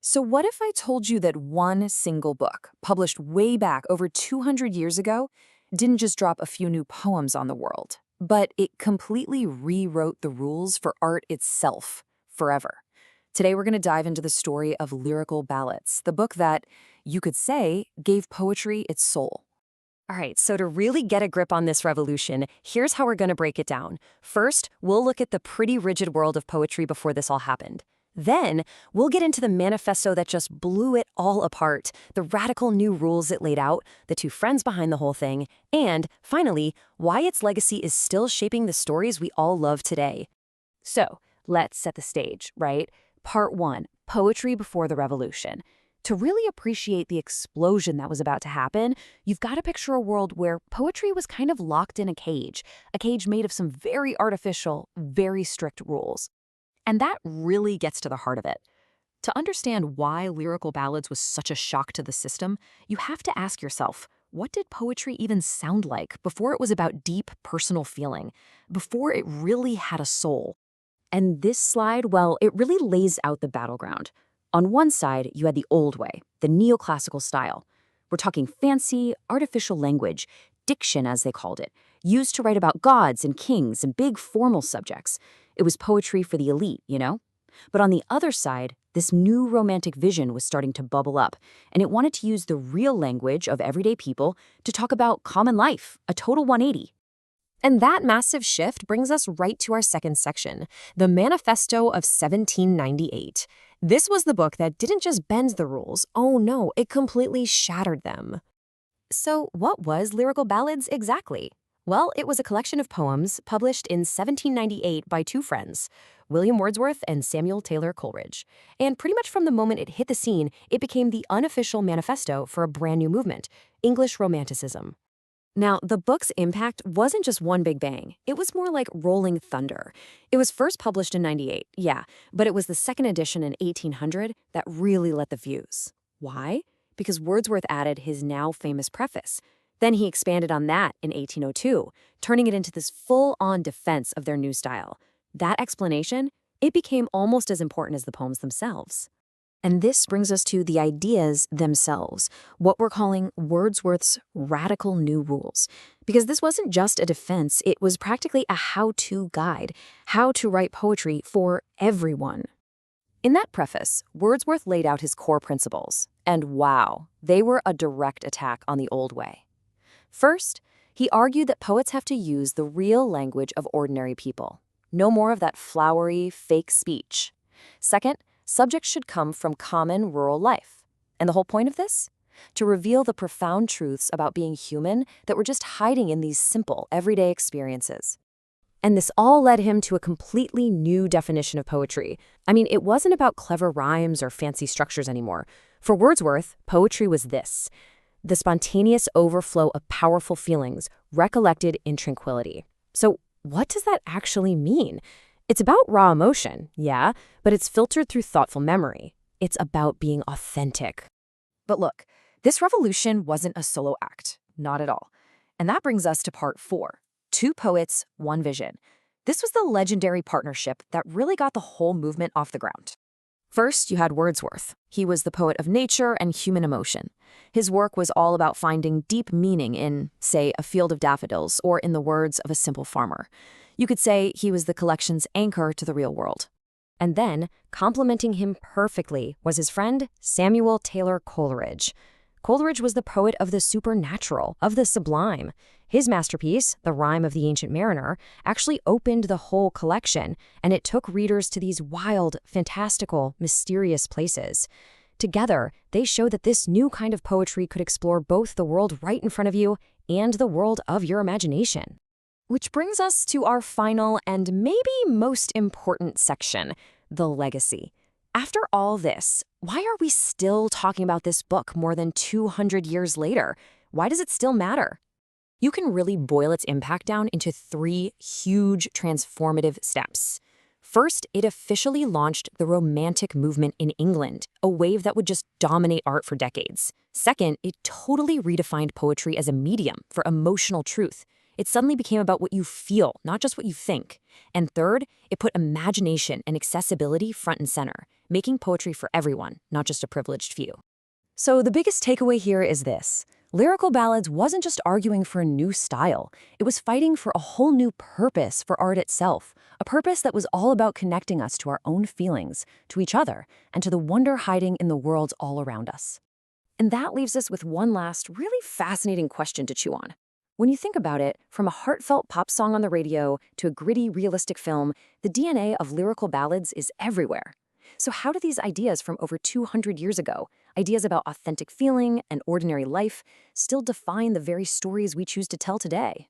So what if I told you that one single book, published way back over 200 years ago, didn't just drop a few new poems on the world, but it completely rewrote the rules for art itself forever? Today we're going to dive into the story of Lyrical Ballads, the book that, you could say, gave poetry its soul. All right, so to really get a grip on this revolution, here's how we're going to break it down. First, we'll look at the pretty rigid world of poetry before this all happened. Then, we'll get into the manifesto that just blew it all apart, the radical new rules it laid out, the two friends behind the whole thing, and, finally, why its legacy is still shaping the stories we all love today. So, let's set the stage, right? Part 1, Poetry Before the Revolution. To really appreciate the explosion that was about to happen, you've got to picture a world where poetry was kind of locked in a cage made of some very artificial, very strict rules. And that really gets to the heart of it. To understand why Lyrical Ballads was such a shock to the system, you have to ask yourself, what did poetry even sound like before it was about deep personal feeling, before it really had a soul? And this slide, well, it really lays out the battleground. On one side, you had the old way, the neoclassical style. We're talking fancy, artificial language, diction as they called it, used to write about gods and kings and big formal subjects. It was poetry for the elite, you know? But on the other side, this new romantic vision was starting to bubble up, and it wanted to use the real language of everyday people to talk about common life, a total 180. And that massive shift brings us right to our second section, the Manifesto of 1798. This was the book that didn't just bend the rules. Oh no, it completely shattered them. So what was Lyrical Ballads exactly? Well, it was a collection of poems published in 1798 by two friends, William Wordsworth and Samuel Taylor Coleridge. And pretty much from the moment it hit the scene, it became the unofficial manifesto for a brand new movement, English Romanticism. Now, the book's impact wasn't just one big bang. It was more like rolling thunder. It was first published in 98, yeah, but it was the second edition in 1800 that really lit the fuse. Why? Because Wordsworth added his now famous preface. Then he expanded on that in 1802, turning it into this full-on defense of their new style. That explanation, it became almost as important as the poems themselves. And this brings us to the ideas themselves, what we're calling Wordsworth's radical new rules. Because this wasn't just a defense, it was practically a how-to guide, how to write poetry for everyone. In that preface, Wordsworth laid out his core principles, and wow, they were a direct attack on the old way. First, he argued that poets have to use the real language of ordinary people. No more of that flowery, fake speech. Second, subjects should come from common rural life. And the whole point of this? To reveal the profound truths about being human that were just hiding in these simple, everyday experiences. And this all led him to a completely new definition of poetry. I mean, it wasn't about clever rhymes or fancy structures anymore. For Wordsworth, poetry was this: the spontaneous overflow of powerful feelings recollected in tranquility. So what does that actually mean? It's about raw emotion, yeah, but it's filtered through thoughtful memory. It's about being authentic. But look, this revolution wasn't a solo act, not at all. And that brings us to part 4, two poets, one vision. This was the legendary partnership that really got the whole movement off the ground. First, you had Wordsworth. He was the poet of nature and human emotion. His work was all about finding deep meaning in, say, a field of daffodils or in the words of a simple farmer. You could say he was the collection's anchor to the real world. And then, complementing him perfectly was his friend Samuel Taylor Coleridge. Coleridge was the poet of the supernatural, of the sublime. His masterpiece, The Rime of the Ancient Mariner, actually opened the whole collection, and it took readers to these wild, fantastical, mysterious places. Together, they show that this new kind of poetry could explore both the world right in front of you and the world of your imagination. Which brings us to our final and maybe most important section, the legacy. After all this, why are we still talking about this book more than 200 years later? Why does it still matter? You can really boil its impact down into 3 huge transformative steps. First, it officially launched the Romantic movement in England, a wave that would just dominate art for decades. Second, it totally redefined poetry as a medium for emotional truth. It suddenly became about what you feel, not just what you think. And third, it put imagination and accessibility front and center, making poetry for everyone, not just a privileged few. So the biggest takeaway here is this. Lyrical Ballads wasn't just arguing for a new style. It was fighting for a whole new purpose for art itself, a purpose that was all about connecting us to our own feelings, to each other, and to the wonder hiding in the world all around us. And that leaves us with one last, really fascinating question to chew on. When you think about it, from a heartfelt pop song on the radio to a gritty, realistic film, the DNA of Lyrical Ballads is everywhere. So how do these ideas from over 200 years ago, ideas about authentic feeling and ordinary life, still define the very stories we choose to tell today?